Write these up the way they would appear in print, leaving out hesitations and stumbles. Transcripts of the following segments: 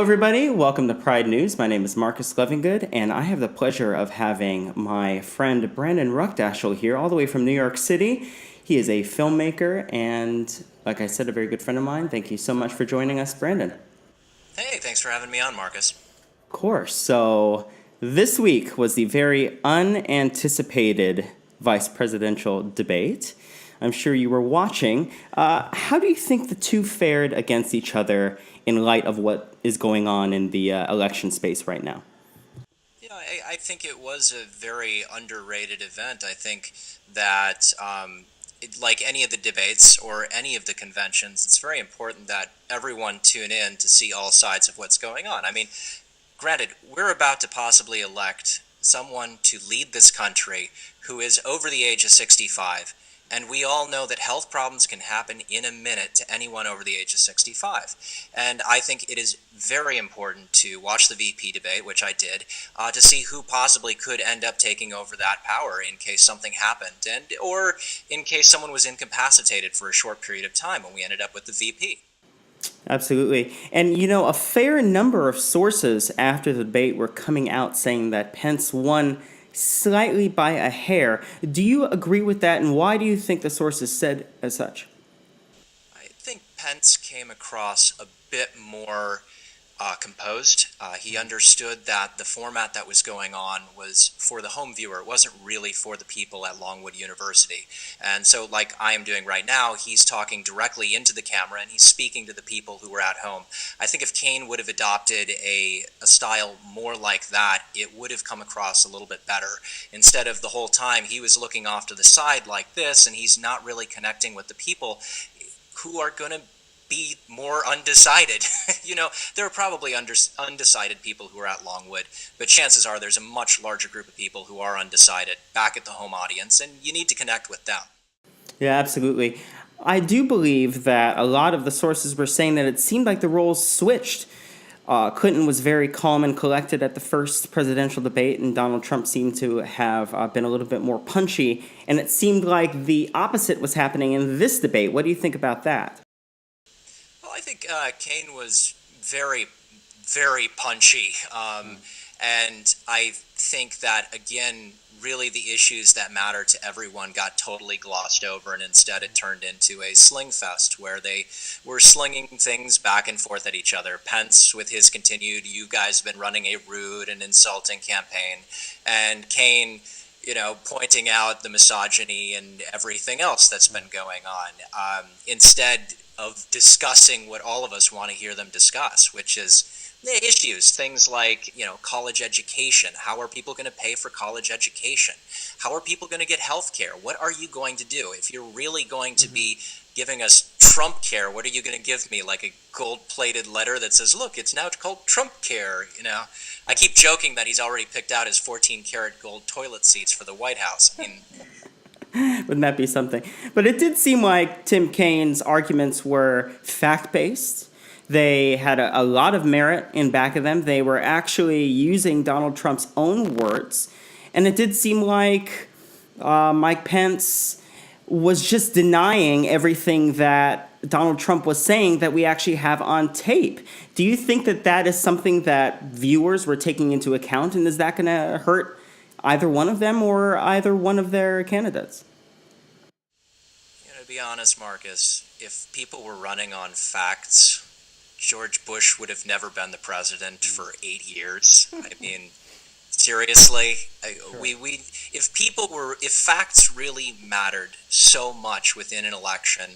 everybody. Welcome to Pride News. My name is Marcus Levingood, and I have the pleasure of having my friend Brandon Ruckdashel here, all the way from New York City. He is a filmmaker and, like I said, a very good friend of mine. Thank you so much for joining us, Brandon. Hey, thanks for having me on, Marcus. Of course. So, this week was the very unanticipated vice presidential debate. I'm sure you were watching. How do you think the two fared against each other in light of what is going on in the election space right now? I think it was a very underrated event. I think that, like any of the debates or any of the conventions, it's very important that everyone tune in to see all sides of what's going on. I mean, granted, we're about to possibly elect someone to lead this country who is over the age of 65. And we all know that health problems can happen in a minute to anyone over the age of 65. And I think it is very important to watch the VP debate, which I did, to see who possibly could end up taking over that power in case something happened, or in case someone was incapacitated for a short period of time when we ended up with the VP. Absolutely. And, you know, a fair number of sources after the debate were coming out saying that Pence won slightly by a hair. Do you agree with that, and why do you think the sources said as such? I think Pence came across a bit more composed. He understood that the format that was going on was for the home viewer. It wasn't really for the people at Longwood University. And so, like I am doing right now, he's talking directly into the camera and he's speaking to the people who were at home. I think if Kane would have adopted a style more like that, it would have come across a little bit better. Instead of the whole time he was looking off to the side like this and he's not really connecting with the people who are going to be more undecided. You know, there are probably undecided people who are at Longwood, but chances are there's a much larger group of people who are undecided back at the home audience, and you need to connect with them. Yeah, absolutely. I do believe that a lot of the sources were saying that it seemed like the roles switched. Clinton was very calm and collected at the first presidential debate, and Donald Trump seemed to have been a little bit more punchy, and it seemed like the opposite was happening in this debate. What do you think about that? I think Kane was very, very punchy. And I think that, again, really the issues that matter to everyone got totally glossed over, and instead it turned into a sling fest where they were slinging things back and forth at each other. Pence with his continued, you guys have been running a rude and insulting campaign, and Kane, you know, pointing out the misogyny and everything else that's been going on, instead of discussing what all of us want to hear them discuss, which is the issues, things like, you know, college education. How are people going to pay for college education? How are people going to get health care? What are you going to do? If you're really going to be giving us Trump care, what are you going to give me? Like a gold-plated letter that says, look, it's now called Trump care, you know? I keep joking that he's already picked out his 14-karat gold toilet seats for the White House. I mean, wouldn't that be something? But it did seem like Tim Kaine's arguments were fact-based. They had a lot of merit in back of them. They were actually using Donald Trump's own words. And it did seem like Mike Pence was just denying everything that Donald Trump was saying that we actually have on tape. Do you think that that is something that viewers were taking into account? And is that going to hurt either one of them or either one of their candidates? You know, to be honest, Marcus, if people were running on facts, George Bush would have never been the president for 8 years. I mean, seriously, if facts really mattered so much within an election,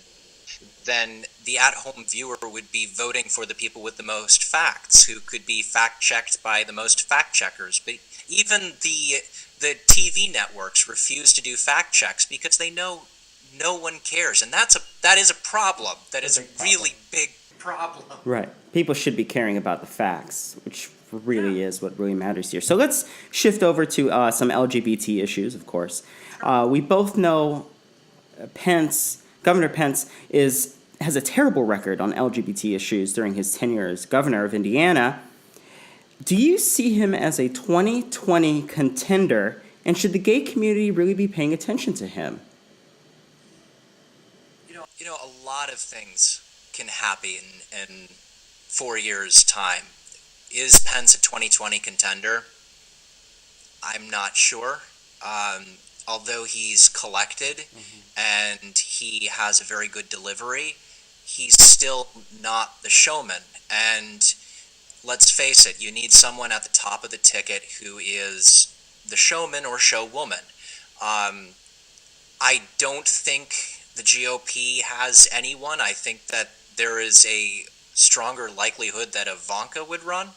then the at-home viewer would be voting for the people with the most facts, who could be fact-checked by the most fact-checkers. But even the TV networks refuse to do fact-checks because they know no one cares, and that is a problem. That is a really big problem. Right. People should be caring about the facts, which really is what really matters here. So let's shift over to some LGBT issues, of course. We both know Governor Pence has a terrible record on LGBT issues during his tenure as governor of Indiana. Do you see him as a 2020 contender, and should the gay community really be paying attention to him? You know, a lot of things can happen in 4 years' time. Is Pence a 2020 contender? I'm not sure. Although he's collected and he has a very good delivery, he's still not the showman. And let's face it, you need someone at the top of the ticket who is the showman or showwoman. I don't think the GOP has anyone. I think that there is a stronger likelihood that Ivanka would run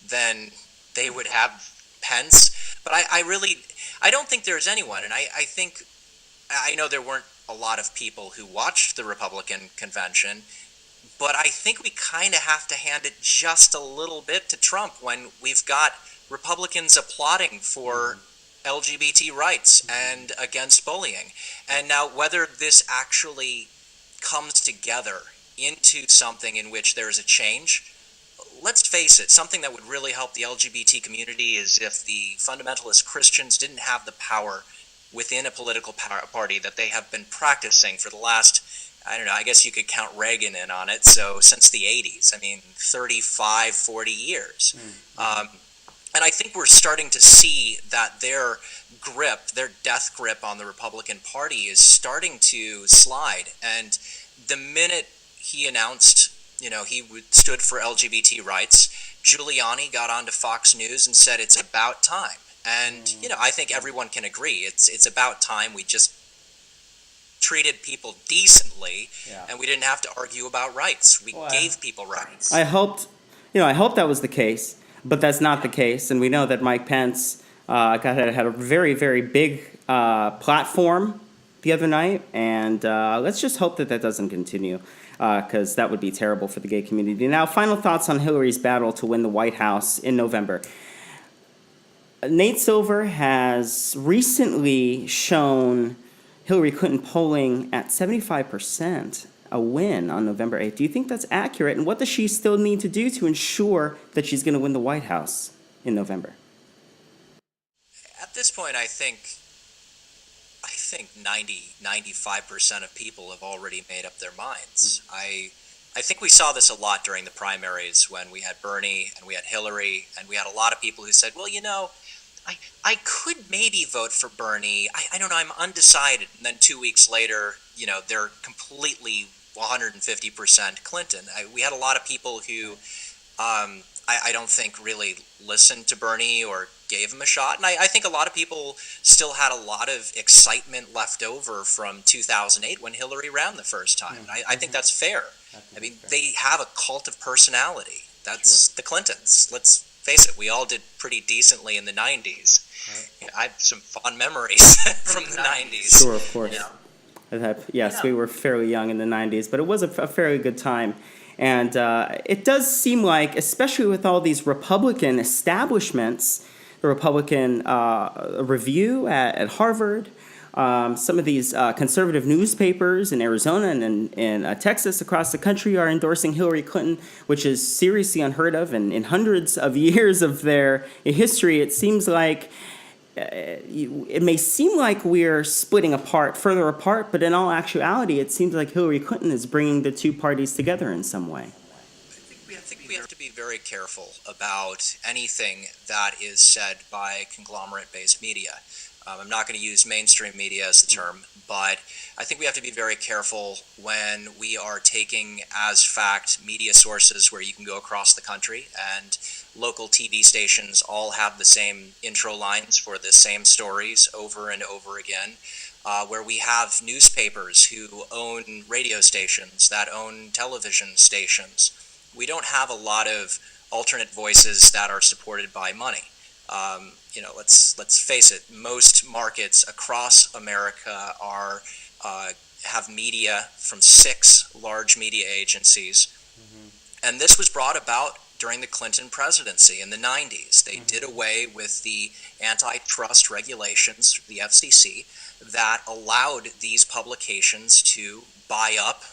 than they would have Pence. But I don't think there's anyone. And I know there weren't a lot of people who watched the Republican convention, but I think we kind of have to hand it just a little bit to Trump when we've got Republicans applauding for LGBT rights and against bullying. And now whether this actually comes together into something in which there's a change, let's face it, something that would really help the LGBT community is if the fundamentalist Christians didn't have the power within a political party that they have been practicing for the last, I don't know, I guess you could count Reagan in on it, so since the 80s, 35, 40 years. And I think we're starting to see that their death grip on the Republican Party is starting to slide. And the minute he announced, he stood for LGBT rights, Giuliani got onto Fox News and said it's about time. And, I think everyone can agree it's about time we just treated people decently, and we didn't have to argue about rights. We gave people rights. I hoped that was the case, but that's not the case. And we know that Mike Pence had a very, very big platform the other night, and let's just hope that doesn't continue, because that would be terrible for the gay community. Now, final thoughts on Hillary's battle to win the White House in November. Nate Silver has recently shown Hillary Clinton polling at 75%, a win on November 8th. Do you think that's accurate? And what does she still need to do to ensure that she's going to win the White House in November? At this point, I think 95% of people have already made up their minds. I think we saw this a lot during the primaries when we had Bernie and we had Hillary, and we had a lot of people who said, well, I could maybe vote for Bernie. I don't know, I'm undecided. And then 2 weeks later, they're completely 150% Clinton. We had a lot of people who I don't think really listened to Bernie or gave him a shot. And I think a lot of people still had a lot of excitement left over from 2008 when Hillary ran the first time. And I think that's fair. They have a cult of personality. That's the Clintons. Let's face it, we all did pretty decently in the 90s. Right. I have some fond memories from the 90s. Sure, of course. Yes, we were fairly young in the 90s, but it was a fairly good time. And it does seem like, especially with all these Republican establishments, the Republican Review at Harvard, some of these conservative newspapers in Arizona and in Texas across the country are endorsing Hillary Clinton, which is seriously unheard of. And in hundreds of years of their history, it seems like it may seem like we're splitting apart, further apart, but in all actuality, it seems like Hillary Clinton is bringing the two parties together in some way. I think we have to be very careful about anything that is said by conglomerate-based media. I'm not going to use mainstream media as the term, but I think we have to be very careful when we are taking as fact media sources where you can go across the country and local TV stations all have the same intro lines for the same stories over and over again, where we have newspapers who own radio stations that own television stations. We don't have a lot of alternate voices that are supported by money. Let's face it. Most markets across America have media from 6 large media agencies, and this was brought about during the Clinton presidency in the 90s. They did away with the antitrust regulations, the FCC, that allowed these publications to buy up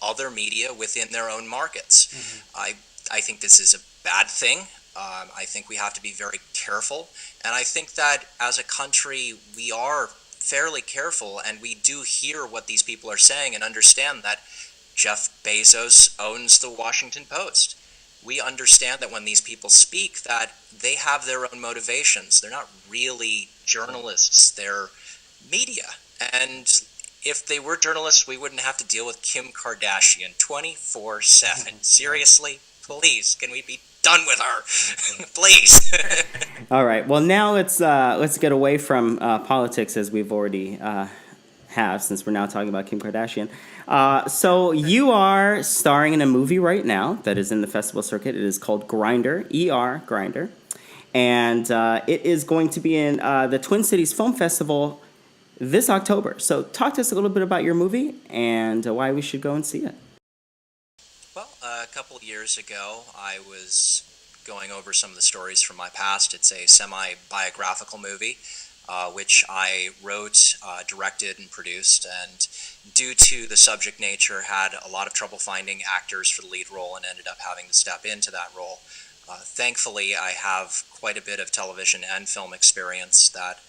other media within their own markets. I think this is a bad thing. I think we have to be very careful, and I think that as a country we are fairly careful, and we do hear what these people are saying and understand that Jeff Bezos owns the Washington Post. we understand that when these people speak, that they have their own motivations. They're not really journalists, they're media. And if they were journalists, we wouldn't have to deal with Kim Kardashian 24/7. Seriously? Please, can we be done with her? Please. All right. Well, now let's get away from politics, as we've already have, since we're now talking about Kim Kardashian. So you are starring in a movie right now that is in the festival circuit. It is called Grindr, Grindr, and it is going to be in the Twin Cities Film Festival this October. So talk to us a little bit about your movie and why we should go and see it. Well, a couple of years ago, I was going over some of the stories from my past. It's a semi-biographical movie, which I wrote, directed, and produced, and due to the subject nature, had a lot of trouble finding actors for the lead role and ended up having to step into that role. Thankfully, I have quite a bit of television and film experience that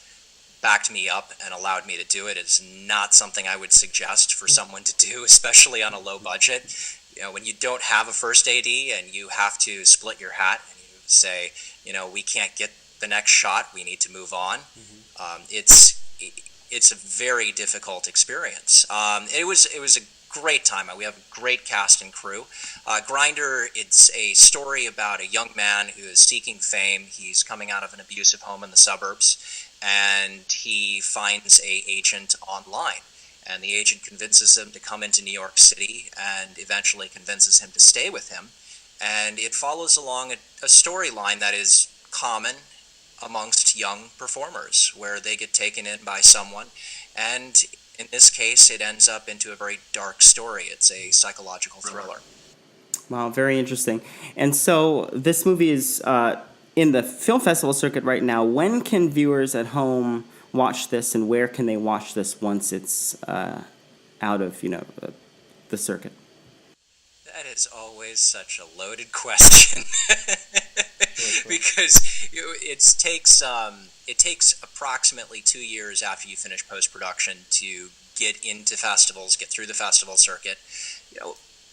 backed me up and allowed me to do it. It's not something I would suggest for someone to do, especially on a low budget. You know, when you don't have a first AD and you have to split your hat and you say, you know, we can't get the next shot, we need to move on. It's a very difficult experience. It was a great time. We have a great cast and crew. Grindr, it's a story about a young man who is seeking fame. He's coming out of an abusive home in the suburbs, and he finds a agent online. And the agent convinces him to come into New York City and eventually convinces him to stay with him. And it follows along a storyline that is common amongst young performers, where they get taken in by someone. And in this case, it ends up into a very dark story. It's a psychological thriller. Wow, very interesting. And so this movie is in the film festival circuit right now. When can viewers at home watch this, and where can they watch this once it's out of the circuit? That is always such a loaded question. Because it takes approximately 2 years after you finish post-production to get into festivals, get through the festival circuit.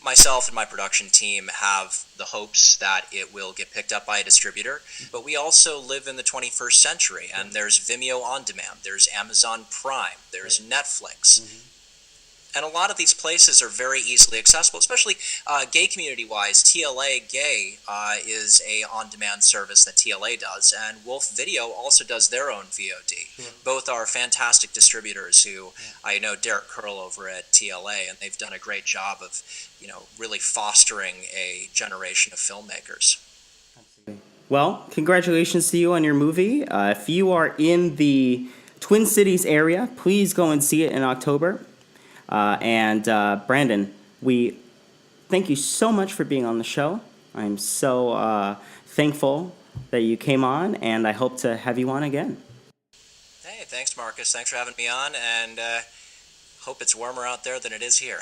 Myself and my production team have the hopes that it will get picked up by a distributor, but we also live in the 21st century, and there's Vimeo On Demand, there's Amazon Prime, there's Netflix. And a lot of these places are very easily accessible, especially gay community-wise. TLA Gay is a on-demand service that TLA does, and Wolf Video also does their own VOD. Both are fantastic distributors who I know Derek Curl over at TLA, and they've done a great job of, really fostering a generation of filmmakers. Well, congratulations to you on your movie. If you are in the Twin Cities area, please go and see it in October. And Brandon, we thank you so much for being on the show. I'm so thankful that you came on, and I hope to have you on again. Hey, thanks, Marcus. Thanks for having me on, and hope it's warmer out there than it is here.